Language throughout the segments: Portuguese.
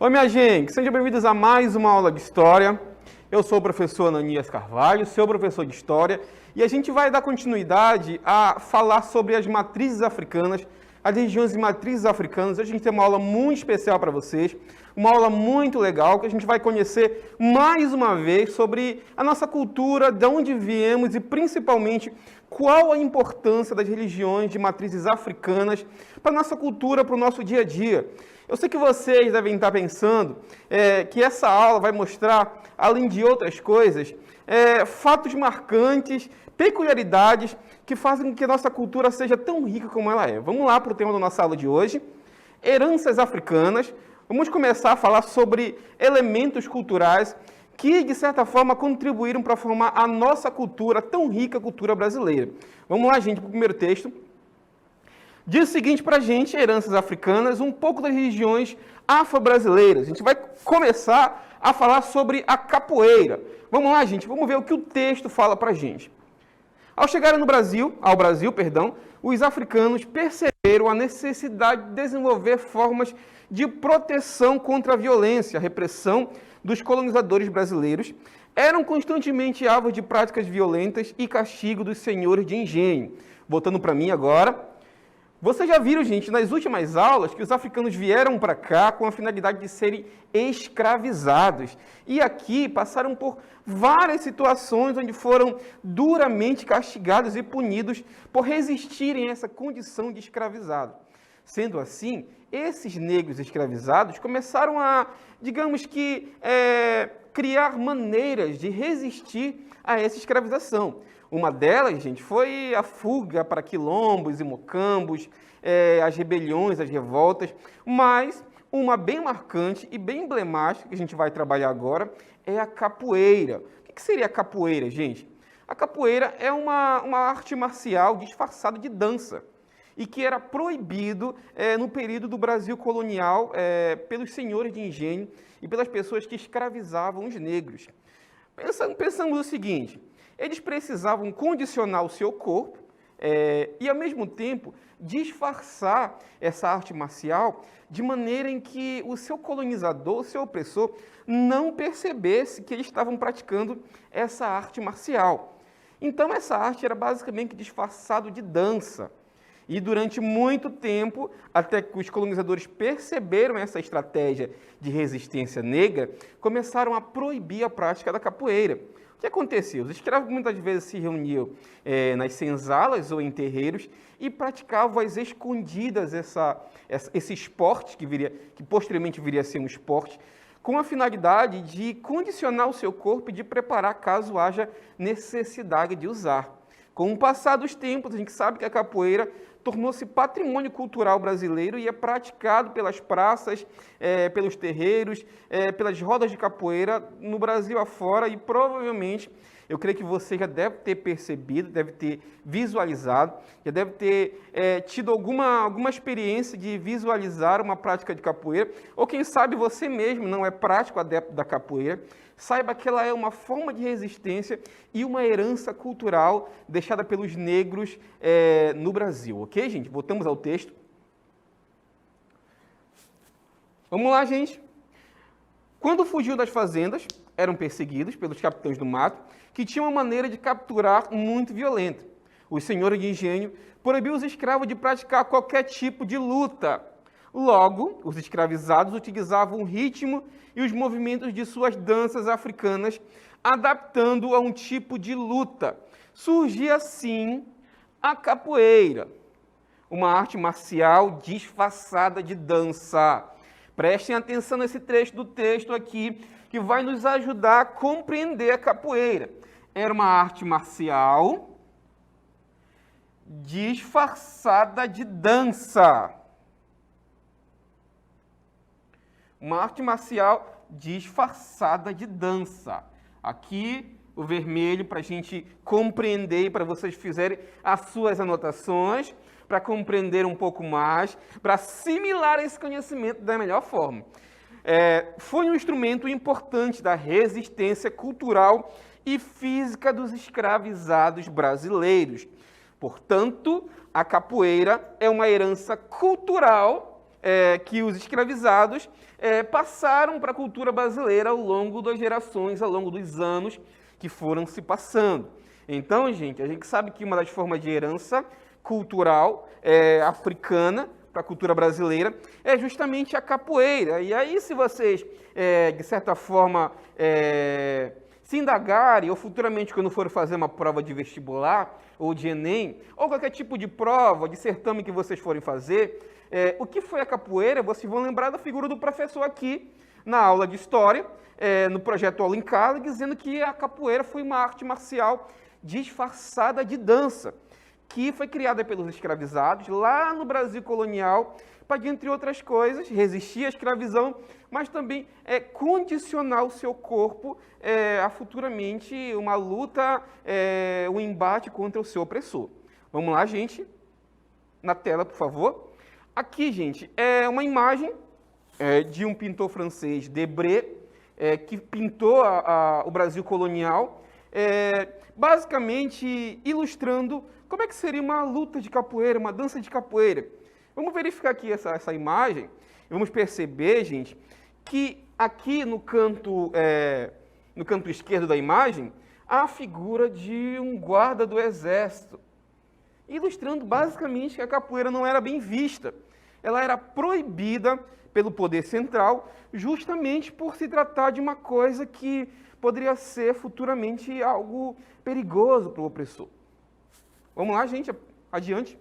Oi, minha gente, sejam bem-vindos a mais uma aula de História. Eu sou o professor Ananias Carvalho, seu professor de História, e a gente vai dar continuidade a falar sobre as matrizes africanas, as regiões de matrizes africanas. Hoje a gente tem uma aula muito especial para vocês, uma aula muito legal, que a gente vai conhecer mais uma vez sobre a nossa cultura, de onde viemos e principalmente qual a importância das religiões de matrizes africanas para a nossa cultura, para o nosso dia a dia. Eu sei que vocês devem estar pensando que essa aula vai mostrar, além de outras coisas, fatos marcantes, peculiaridades que fazem com que a nossa cultura seja tão rica como ela é. Vamos lá para o tema da nossa aula de hoje, heranças africanas. Vamos começar a falar sobre elementos culturais que, de certa forma, contribuíram para formar a nossa cultura, tão rica cultura brasileira. Vamos lá, gente, para o primeiro texto. Diz o seguinte para a gente, heranças africanas, um pouco das religiões afro-brasileiras. A gente vai começar a falar sobre a capoeira. Vamos lá, gente, vamos ver o que o texto fala para a gente. Ao chegarem ao Brasil, os africanos perceberam a necessidade de desenvolver formas de proteção contra a violência, a repressão dos colonizadores brasileiros, eram constantemente alvos de práticas violentas e castigo dos senhores de engenho. Voltando para mim agora. Vocês já viram, gente, nas últimas aulas, que os africanos vieram para cá com a finalidade de serem escravizados. E aqui passaram por várias situações onde foram duramente castigados e punidos por resistirem a essa condição de escravizado. Sendo assim, esses negros escravizados começaram a, digamos que, criar maneiras de resistir a essa escravização. Uma delas, gente, foi a fuga para quilombos e mocambos, as rebeliões, as revoltas, mas uma bem marcante e bem emblemática que a gente vai trabalhar agora é a capoeira. O que seria a capoeira, gente? A capoeira é uma arte marcial disfarçada de dança e que era proibido no período do Brasil colonial pelos senhores de engenho e pelas pessoas que escravizavam os negros. Pensamos o seguinte: eles precisavam condicionar o seu corpo e, ao mesmo tempo, disfarçar essa arte marcial de maneira em que o seu colonizador, o seu opressor, não percebesse que eles estavam praticando essa arte marcial. Então, essa arte era basicamente disfarçado de dança. E durante muito tempo, até que os colonizadores perceberam essa estratégia de resistência negra, começaram a proibir a prática da capoeira. O que aconteceu? Os escravos muitas vezes se reuniam nas senzalas ou em terreiros e praticavam às escondidas esse esporte, que posteriormente viria a ser um esporte, com a finalidade de condicionar o seu corpo e de preparar caso haja necessidade de usar. Com o passar dos tempos, a gente sabe que a capoeira tornou-se patrimônio cultural brasileiro e é praticado pelas praças, pelos terreiros, pelas rodas de capoeira no Brasil afora e provavelmente, eu creio que você já deve ter percebido, deve ter visualizado, já deve ter tido alguma experiência de visualizar uma prática de capoeira, ou quem sabe você mesmo não é prático adepto da capoeira, saiba que ela é uma forma de resistência e uma herança cultural deixada pelos negros no Brasil. Ok, gente? Voltamos ao texto. Vamos lá, gente. Quando fugiu das fazendas, eram perseguidos pelos capitães do mato, que tinham uma maneira de capturar muito violenta. Os senhores de engenho proibiam os escravos de praticar qualquer tipo de luta. Logo, os escravizados utilizavam o ritmo e os movimentos de suas danças africanas, adaptando a um tipo de luta. Surgia, assim, a capoeira, uma arte marcial disfarçada de dança. Prestem atenção nesse trecho do texto aqui, que vai nos ajudar a compreender a capoeira. Era uma arte marcial disfarçada de dança. Uma arte marcial disfarçada de dança. Aqui, o vermelho, para a gente compreender, para vocês fizerem as suas anotações, para compreender um pouco mais, para assimilar esse conhecimento da melhor forma. Foi um instrumento importante da resistência cultural e física dos escravizados brasileiros. Portanto, a capoeira é uma herança cultural que os escravizados passaram para a cultura brasileira ao longo das gerações, ao longo dos anos que foram se passando. Então, gente, a gente sabe que uma das formas de herança cultural africana para a cultura brasileira é justamente a capoeira. E aí, se vocês, de certa forma, se indagarem, ou futuramente, quando forem fazer uma prova de vestibular, ou de Enem, ou qualquer tipo de prova, de certame que vocês forem fazer, o que foi a capoeira, vocês vão lembrar da figura do professor aqui, na aula de História, no projeto Aula em Casa, dizendo que a capoeira foi uma arte marcial disfarçada de dança, que foi criada pelos escravizados lá no Brasil colonial, para, entre outras coisas, resistir à escravidão, mas também condicionar o seu corpo a futuramente uma luta, um embate contra o seu opressor. Vamos lá, gente, na tela, por favor. Aqui, gente, é uma imagem de um pintor francês, Debré, que pintou o Brasil colonial, basicamente ilustrando como é que seria uma luta de capoeira, uma dança de capoeira. Vamos verificar aqui essa imagem e vamos perceber, gente, que aqui no canto esquerdo da imagem há a figura de um guarda do exército, ilustrando basicamente que a capoeira não era bem vista. Ela era proibida pelo poder central, justamente por se tratar de uma coisa que poderia ser futuramente algo perigoso para o opressor. Vamos lá, gente, adiante.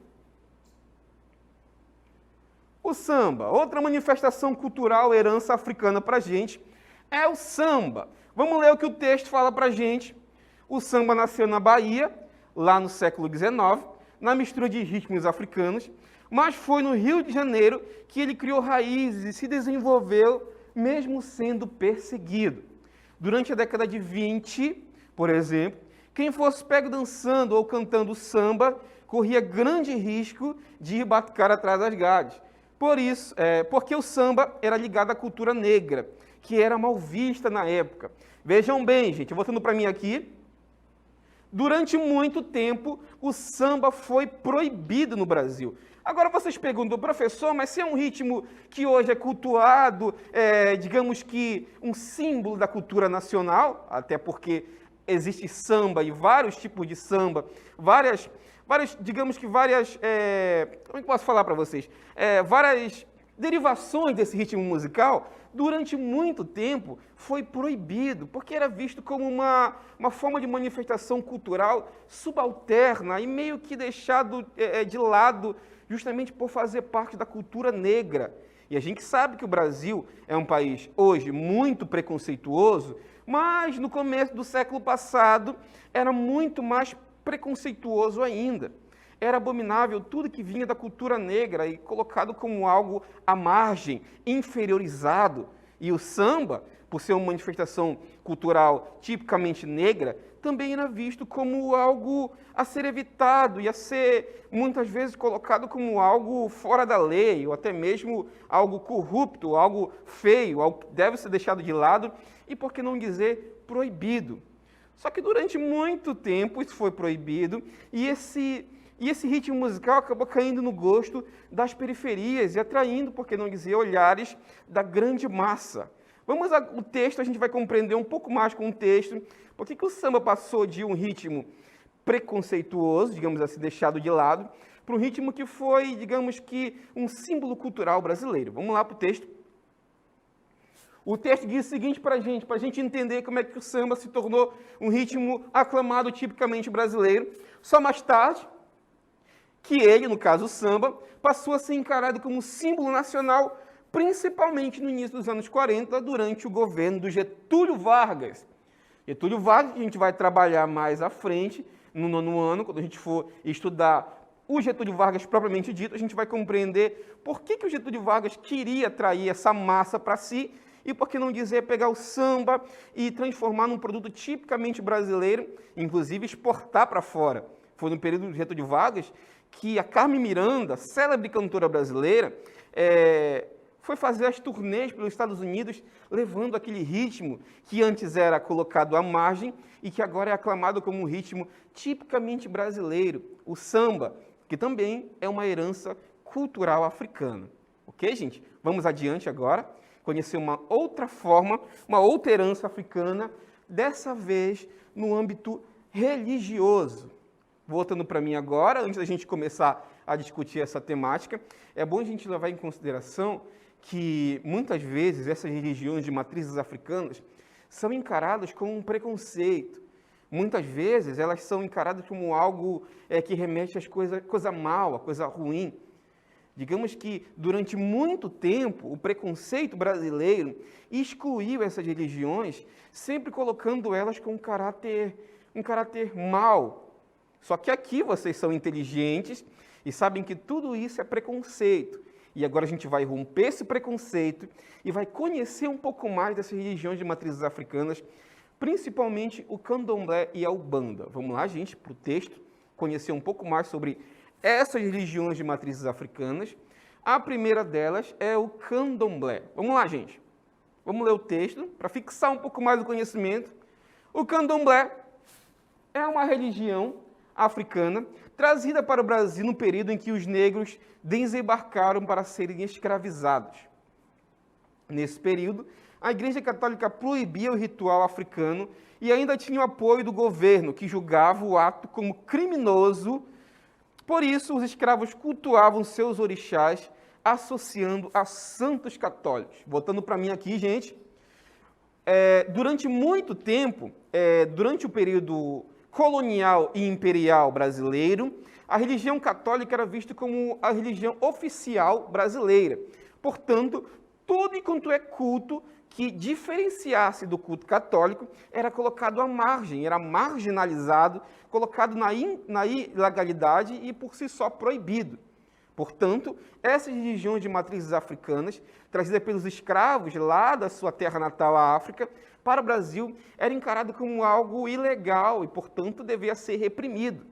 O samba, outra manifestação cultural, herança africana para a gente, é o samba. Vamos ler o que o texto fala para a gente. O samba nasceu na Bahia, lá no século XIX, na mistura de ritmos africanos, mas foi no Rio de Janeiro que ele criou raízes e se desenvolveu, mesmo sendo perseguido. Durante a década de 20, por exemplo, quem fosse pego dançando ou cantando samba corria grande risco de ir batucar atrás das grades. Por isso, porque o samba era ligado à cultura negra, que era mal vista na época. Vejam bem, gente, voltando para mim aqui, durante muito tempo o samba foi proibido no Brasil. Agora vocês perguntam, professor, mas se é um ritmo que hoje é cultuado, digamos que um símbolo da cultura nacional, até porque existe samba e vários tipos de samba, digamos que várias, como é que posso falar para vocês? Várias derivações desse ritmo musical, durante muito tempo foi proibido, porque era visto como uma forma de manifestação cultural subalterna e meio que deixado de lado, justamente por fazer parte da cultura negra. E a gente sabe que o Brasil é um país hoje muito preconceituoso, mas no começo do século passado era muito mais preconceituoso ainda. Era abominável tudo que vinha da cultura negra e colocado como algo à margem, inferiorizado. E o samba, por ser uma manifestação cultural tipicamente negra, também era visto como algo a ser evitado e a ser, muitas vezes, colocado como algo fora da lei, ou até mesmo algo corrupto, algo feio, algo que deve ser deixado de lado e, por que não dizer, proibido. Só que durante muito tempo isso foi proibido e esse ritmo musical acabou caindo no gosto das periferias e atraindo, por que não dizer, olhares da grande massa. Vamos ao texto, a gente vai compreender um pouco mais com o texto, por que o samba passou de um ritmo preconceituoso, digamos assim, deixado de lado, para um ritmo que foi, digamos que, um símbolo cultural brasileiro. Vamos lá para o texto. O texto diz o seguinte para a gente entender como é que o samba se tornou um ritmo aclamado tipicamente brasileiro. Só mais tarde, que ele, no caso o samba, passou a ser encarado como símbolo nacional, principalmente no início dos anos 40, durante o governo do Getúlio Vargas. Getúlio Vargas, que a gente vai trabalhar mais à frente, no 9º ano, quando a gente for estudar o Getúlio Vargas propriamente dito, a gente vai compreender por que o Getúlio Vargas queria atrair essa massa para si e, por que não dizer, pegar o samba e transformar num produto tipicamente brasileiro, inclusive exportar para fora. Foi no período do Getúlio Vargas que a Carmen Miranda, célebre cantora brasileira, foi fazer as turnês pelos Estados Unidos, levando aquele ritmo que antes era colocado à margem e que agora é aclamado como um ritmo tipicamente brasileiro, o samba, que também é uma herança cultural africana. Ok? Ok, gente? Vamos adiante agora, conhecer uma outra forma, uma outra herança africana, dessa vez no âmbito religioso. Voltando para mim agora, antes da gente começar a discutir essa temática, é bom a gente levar em consideração que, muitas vezes, essas religiões de matrizes africanas são encaradas como um preconceito. Muitas vezes, elas são encaradas como algo que remete às coisa mal, a coisa ruim. Digamos que, durante muito tempo, o preconceito brasileiro excluiu essas religiões, sempre colocando elas com um caráter mau. Só que aqui vocês são inteligentes e sabem que tudo isso é preconceito. E agora a gente vai romper esse preconceito e vai conhecer um pouco mais dessas religiões de matrizes africanas, principalmente o candomblé e a ubanda. Vamos lá, gente, para o texto, conhecer um pouco mais sobre essas religiões de matrizes africanas. A primeira delas é o candomblé. Vamos lá, gente. Vamos ler o texto para fixar um pouco mais o conhecimento. O candomblé é uma religião africana trazida para o Brasil no período em que os negros desembarcaram para serem escravizados. Nesse período, a Igreja Católica proibia o ritual africano e ainda tinha o apoio do governo, que julgava o ato como criminoso. Por isso, os escravos cultuavam seus orixás, associando a santos católicos. Voltando para mim aqui, gente, durante muito tempo, durante o período colonial e imperial brasileiro, a religião católica era vista como a religião oficial brasileira. Portanto, tudo e quanto é culto que diferenciasse do culto católico era colocado à margem, era marginalizado, colocado na ilegalidade e por si só proibido. Portanto, essas religiões de matrizes africanas, trazidas pelos escravos lá da sua terra natal, a África, para o Brasil, era encarado como algo ilegal e, portanto, devia ser reprimido.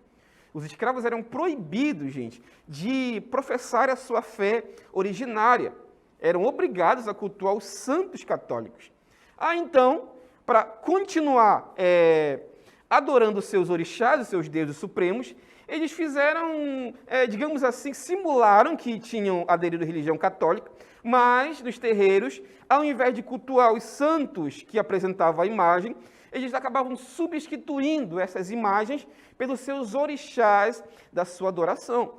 Os escravos eram proibidos, gente, de professar a sua fé originária. Eram obrigados a cultuar os santos católicos. Então, para continuar adorando os seus orixás, os seus deuses supremos, eles fizeram, digamos assim, simularam que tinham aderido à religião católica, mas nos terreiros, ao invés de cultuar os santos que apresentavam a imagem, eles acabavam substituindo essas imagens pelos seus orixás da sua adoração.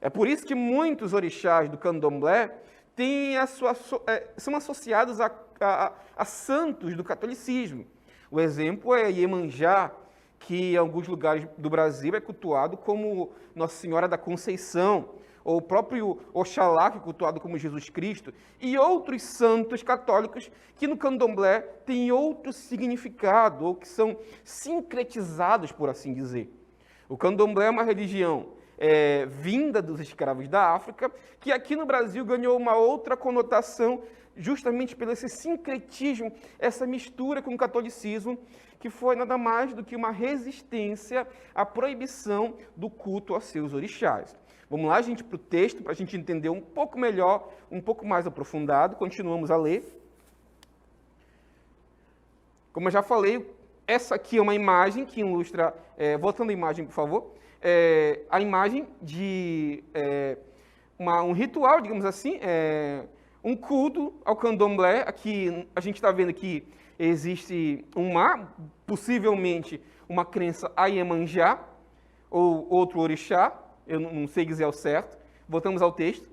É por isso que muitos orixás do candomblé são associados a santos do catolicismo. O exemplo é Iemanjá, que em alguns lugares do Brasil é cultuado como Nossa Senhora da Conceição, ou o próprio Oxalá, que é cultuado como Jesus Cristo, e outros santos católicos que no candomblé têm outro significado, ou que são sincretizados, por assim dizer. O candomblé é uma religião vinda dos escravos da África, que aqui no Brasil ganhou uma outra conotação, justamente pelo esse sincretismo, essa mistura com o catolicismo, que foi nada mais do que uma resistência à proibição do culto a seus orixás. Vamos lá, gente, para o texto, para a gente entender um pouco melhor, um pouco mais aprofundado. Continuamos a ler. Como eu já falei, essa aqui é uma imagem que ilustra... voltando à imagem, por favor. A imagem de um ritual, digamos assim, um culto ao candomblé. Aqui a gente está vendo que existe possivelmente uma crença a Iemanjá, ou outro orixá, eu não sei dizer ao certo. Voltamos ao texto.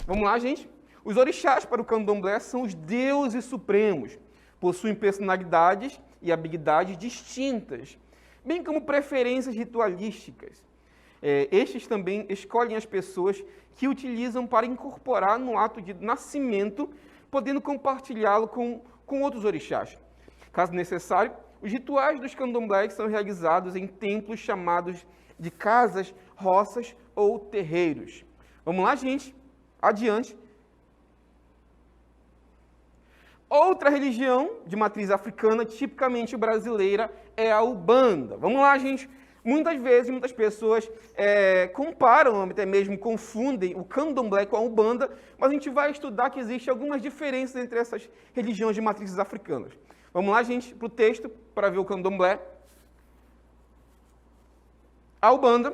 Vamos lá, gente. Os orixás para o candomblé são os deuses supremos, possuem personalidades e habilidades distintas, bem como preferências ritualísticas. Estes também escolhem as pessoas que utilizam para incorporar no ato de nascimento, podendo compartilhá-lo com outros orixás. Caso necessário, os rituais dos candomblés são realizados em templos chamados de casas, roças ou terreiros. Vamos lá, gente. Adiante. Outra religião de matriz africana, tipicamente brasileira, é a Ubanda. Vamos lá, gente. Muitas vezes, muitas pessoas comparam, até mesmo confundem o candomblé com a Ubanda, mas a gente vai estudar que existem algumas diferenças entre essas religiões de matrizes africanas. Vamos lá, gente, para o texto, para ver o candomblé. A Ubanda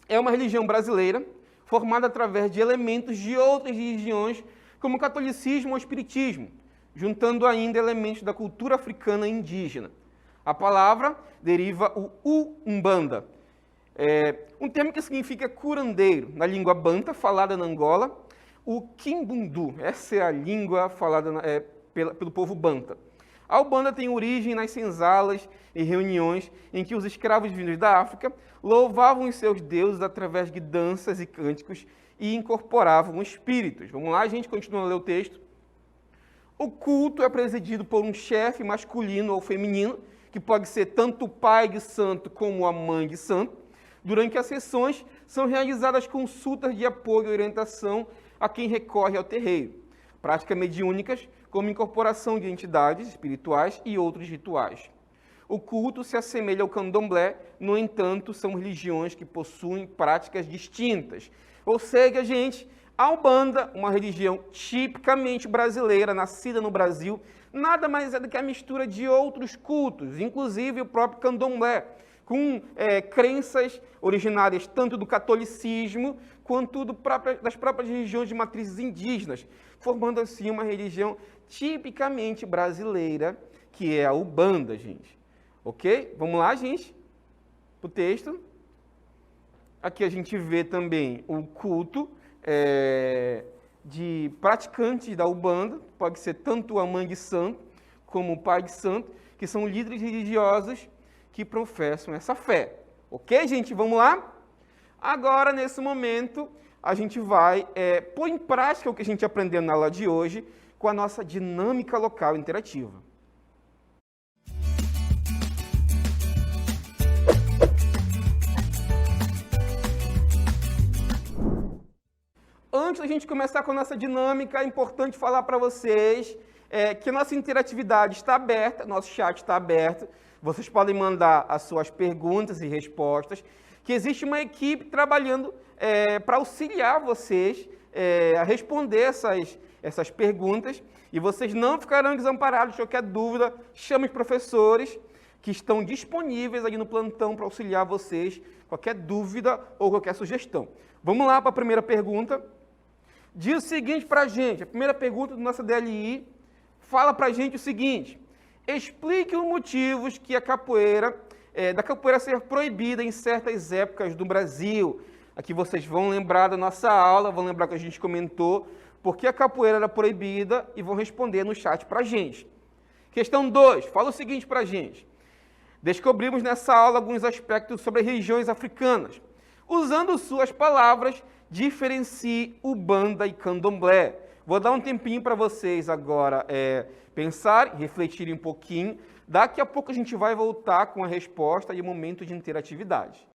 é uma religião brasileira, formada através de elementos de outras religiões, como o catolicismo ou o espiritismo, juntando ainda elementos da cultura africana e indígena. A palavra deriva o Umbanda, um termo que significa curandeiro, na língua banta, falada na Angola, o Kimbundu, essa é a língua falada pelo povo banta. A Umbanda tem origem nas senzalas e reuniões em que os escravos vindos da África louvavam os seus deuses através de danças e cânticos e incorporavam espíritos. Vamos lá, a gente continua a ler o texto. O culto é presidido por um chefe masculino ou feminino, que pode ser tanto o pai de santo como a mãe de santo. Durante as sessões, são realizadas consultas de apoio e orientação a quem recorre ao terreiro. Práticas mediúnicas, como incorporação de entidades espirituais e outros rituais. O culto se assemelha ao candomblé, no entanto, são religiões que possuem práticas distintas. Ou seja, gente, a Umbanda, uma religião tipicamente brasileira, nascida no Brasil, nada mais é do que a mistura de outros cultos, inclusive o próprio candomblé, com crenças originárias tanto do catolicismo quanto das próprias religiões de matrizes indígenas, formando assim uma religião tipicamente brasileira, que é a Umbanda, gente. Ok? Vamos lá, gente, para o texto. Aqui a gente vê também o culto de praticantes da Umbanda, pode ser tanto a mãe de santo como o pai de santo, que são líderes religiosos que professam essa fé. Ok, gente? Vamos lá? Agora, nesse momento, a gente vai pôr em prática o que a gente aprendeu na aula de hoje com a nossa dinâmica local interativa. Antes da gente começar com a nossa dinâmica, é importante falar para vocês que a nossa interatividade está aberta, nosso chat está aberto. Vocês podem mandar as suas perguntas e respostas, que existe uma equipe trabalhando para auxiliar vocês a responder essas perguntas, e vocês não ficarão desamparados. Qualquer dúvida, chame os professores que estão disponíveis ali no plantão para auxiliar vocês, qualquer dúvida ou qualquer sugestão. Vamos lá para a primeira pergunta. Diz o seguinte para a gente, a primeira pergunta do nosso DLI fala para a gente o seguinte: explique os motivos que da capoeira ser proibida em certas épocas do Brasil. Aqui vocês vão lembrar da nossa aula, vão lembrar que a gente comentou por que a capoeira era proibida e vão responder no chat para a gente. Questão 2, fala o seguinte para a gente: descobrimos nessa aula alguns aspectos sobre as religiões africanas. Usando suas palavras, diferencie Umbanda e Candomblé. Vou dar um tempinho para vocês agora pensarem, refletirem um pouquinho. Daqui a pouco a gente vai voltar com a resposta e o momento de interatividade.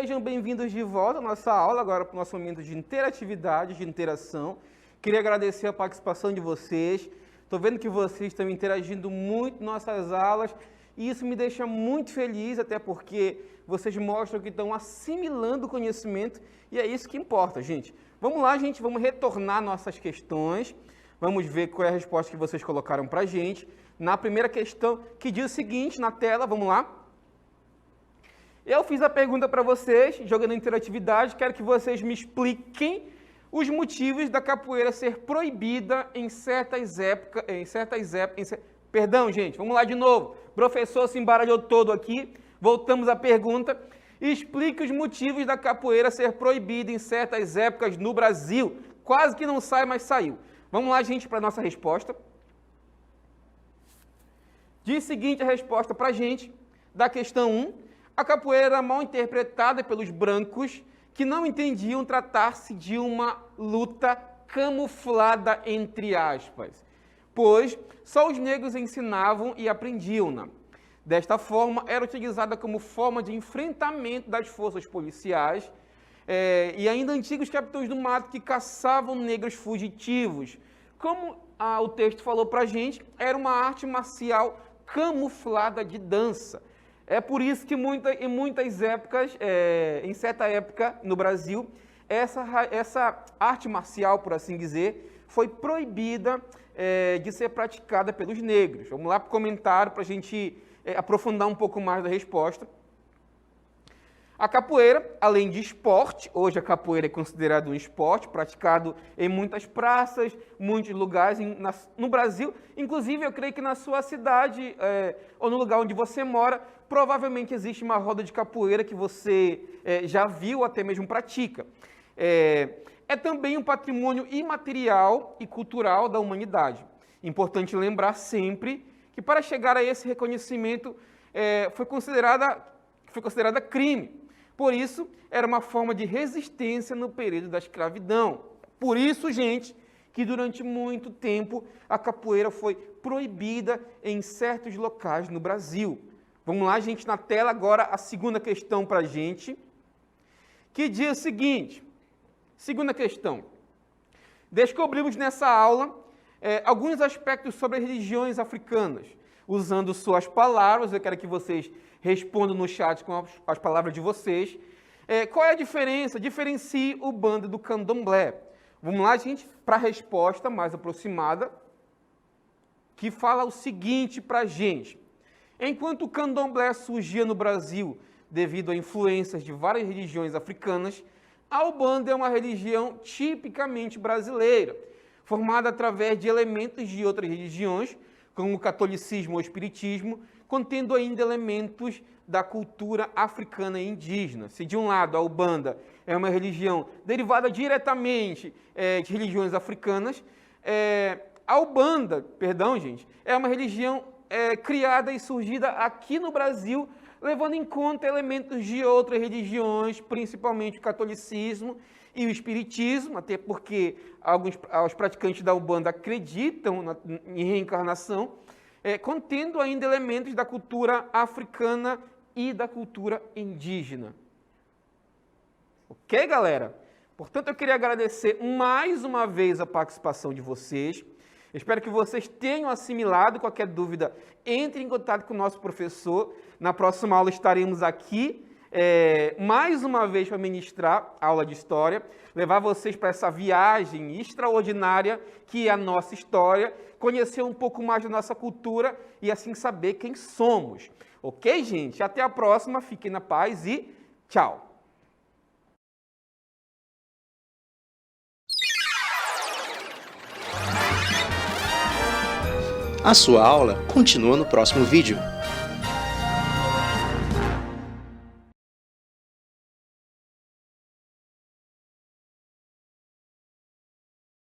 Sejam bem-vindos de volta à nossa aula, agora para o nosso momento de interatividade, de interação. Queria agradecer a participação de vocês. Estou vendo que vocês estão interagindo muito em nossas aulas e isso me deixa muito feliz, até porque vocês mostram que estão assimilando o conhecimento e é isso que importa, gente. Vamos lá, gente, vamos retornar nossas questões. Vamos ver qual é a resposta que vocês colocaram para a gente. Na primeira questão, que diz o seguinte na tela, vamos lá. Eu fiz a pergunta para vocês, jogando interatividade, quero que vocês me expliquem os motivos da capoeira ser proibida em certas épocas, Perdão, gente, vamos lá de novo. O professor se embaralhou todo aqui, voltamos à pergunta. Explique os motivos da capoeira ser proibida em certas épocas no Brasil. Quase que não sai, mas saiu. Vamos lá, gente, para a nossa resposta. Diz seguinte a resposta para a gente, da questão 1. A capoeira era mal interpretada pelos brancos que não entendiam tratar-se de uma luta camuflada, entre aspas, pois só os negros ensinavam e aprendiam-na. Desta forma, era utilizada como forma de enfrentamento das forças policiais e ainda antigos capitães do mato que caçavam negros fugitivos. Como o texto falou para a gente, era uma arte marcial camuflada de dança. É por isso que em muitas épocas, em certa época no Brasil, essa arte marcial, por assim dizer, foi proibida de ser praticada pelos negros. Vamos lá para o comentário para a gente aprofundar um pouco mais da resposta. A capoeira, além de esporte, hoje a capoeira é considerada um esporte praticado em muitas praças, muitos lugares no Brasil. Inclusive, eu creio que na sua cidade ou no lugar onde você mora, provavelmente existe uma roda de capoeira que você já viu, até mesmo pratica. É também um patrimônio imaterial e cultural da humanidade. Importante lembrar sempre que para chegar a esse reconhecimento foi considerada crime. Por isso, era uma forma de resistência no período da escravidão. Por isso, gente, que durante muito tempo a capoeira foi proibida em certos locais no Brasil. Vamos lá, gente, na tela agora a segunda questão para a gente, que diz o seguinte, segunda questão. Descobrimos nessa aula alguns aspectos sobre as religiões africanas. Usando suas palavras, eu quero que vocês respondam no chat com as palavras de vocês. Qual é a diferença? Diferencie o bando do candomblé. Vamos lá, gente, para a resposta mais aproximada, que fala o seguinte para a gente. Enquanto o candomblé surgia no Brasil devido a influências de várias religiões africanas, a Umbanda é uma religião tipicamente brasileira, formada através de elementos de outras religiões, como o catolicismo ou o espiritismo, contendo ainda elementos da cultura africana e indígena. Se de um lado a Umbanda é uma religião derivada diretamente de religiões africanas, a Umbanda, é uma religião criada e surgida aqui no Brasil, levando em conta elementos de outras religiões, principalmente o catolicismo e o espiritismo, até porque os praticantes da Umbanda acreditam em reencarnação, contendo ainda elementos da cultura africana e da cultura indígena. Ok, galera? Portanto, eu queria agradecer mais uma vez a participação de vocês. Espero que vocês tenham assimilado. Qualquer dúvida, entre em contato com o nosso professor. Na próxima aula estaremos aqui mais uma vez para ministrar a aula de História, levar vocês para essa viagem extraordinária que é a nossa história, conhecer um pouco mais da nossa cultura e assim saber quem somos. Ok, gente? Até a próxima, fiquem na paz e tchau! A sua aula continua no próximo vídeo.